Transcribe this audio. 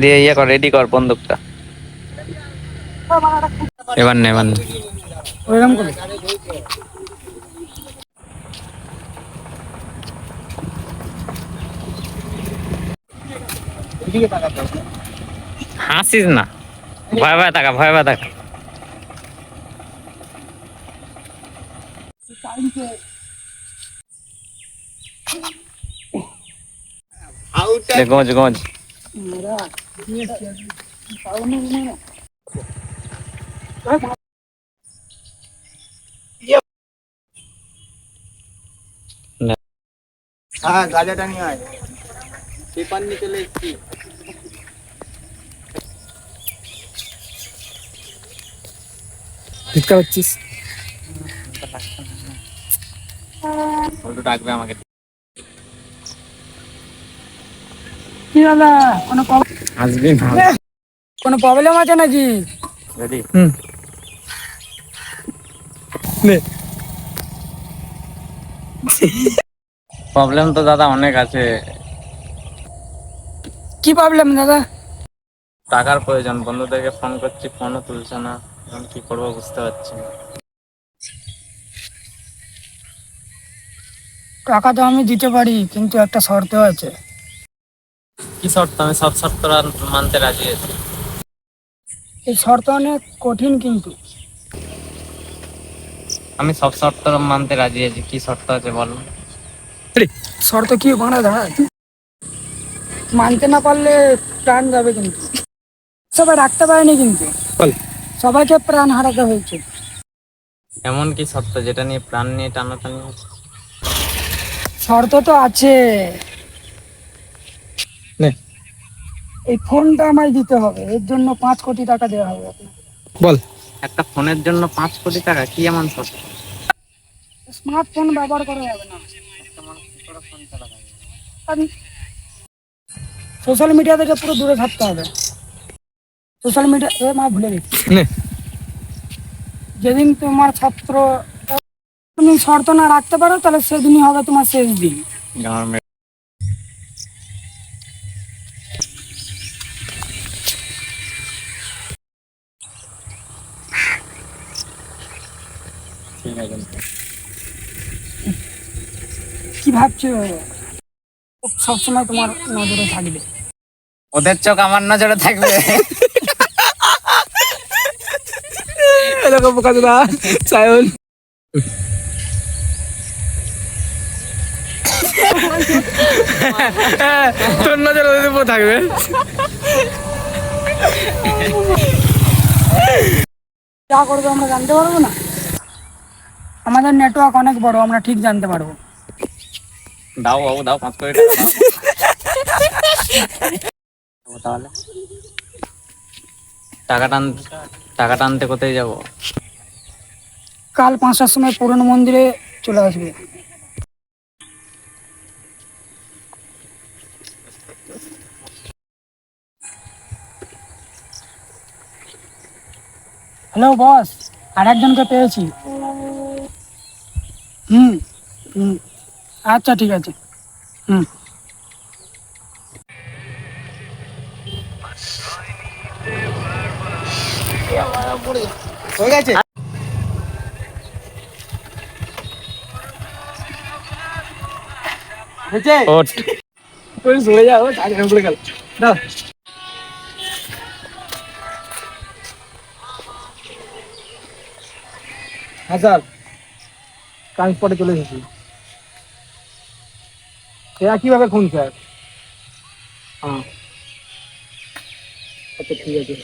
দিয়ে ইয়ে কর, রেডি কর বন্দুকটা। এবার নে, এবার নে। ওইরকম করে হাসিস না, ভয় ভয় থাকা, ভয় ভয় থাকা। গজ গজ। হ্যাঁ গাজাটা নিয়ে আয়, পেপার নিয়ে চলে এসেছি। চিৎকা হচ্ছিস, ডাকবে আমাকে। কি দাদা আসবি না? কোনো প্রবলেম আছে নাকি? রেডি। প্রবলেম তো দাদা অনেক আছে। কি প্রবলেম দাদা? টাকার প্রয়োজন, বন্ধুদেরকে ফোন করছি, ফোনও তুলছে না, এখন কি করবো বুঝতে পারছি না। টাকা তো আমি দিতে পারি, কিন্তু একটা শর্ত আছে। কি শর্ত? আমি সব শর্ত মানতে রাজি আছি। এই শর্ত অনেক কঠিন কিন্তু। আমি সব শর্ত মানতে রাজি আছি, কি শর্ত আছে বল। শর্ত কি বানা দাদা? মানতে না পারলে প্রাণ যাবে কিন্তু। সবাই রাখতে পারেনি কিন্তু, সবাইকে প্রাণ হারাতে হয়েছে। এমন কি শর্ত যেটা নিয়ে প্রাণ নিয়ে টানাটানি হচ্ছে? শর্ত তো আছে। এই ফোনটা আমায় দিতে হবে, এর জন্য 5 কোটি টাকা দেওয়া হবে আপনাকে। বল। একটা ফোনের জন্য 5 কোটি টাকা? কি এমন শর্ত? স্মার্টফোন ব্যবহার করা যাবে না, সোশ্যাল মিডিয়া থেকে পুরো দূরে থাকতে হবে। সোশ্যাল মিডিয়া ভুলে গেছি। যেদিন তোমার ছাত্র তুমি শর্ত না রাখতে পারো, তাহলে সেদিনই হবে তোমার শেষ দিন। কি ভাবছো? সবসময় তোমার নজরে থাকবে। ওদের চোখ আমার নজরে থাকবে। এরকম কথা সায়ন। তোর নজর ওদের উপর থাকবে। যা করবো আমরা জানতে পারবো না? আমাদের নেটওয়ার্ক অনেক বড়, আমরা ঠিক জানতে পারবো। দাও বাবু দাও, 5 কোটি টাকা দাও। তাহলে টাকাটা আনতে কোথায় যাব? কাল 5টার সময় পুরনো মন্দিরে চলে আসবে। হ্যালো বস, আর একজনকে পেয়েছি। হুম হুম, আচ্ছা ঠিক আছে। হুম, হয়ে গেছে। চলে যাও, পড়ে গেল। হ্যাঁ স্যার, ট্রান্সপোর্টে চলে এসেছি। একইভাবে খুন স্যার। হ্যাঁ, আচ্ছা ঠিক আছে।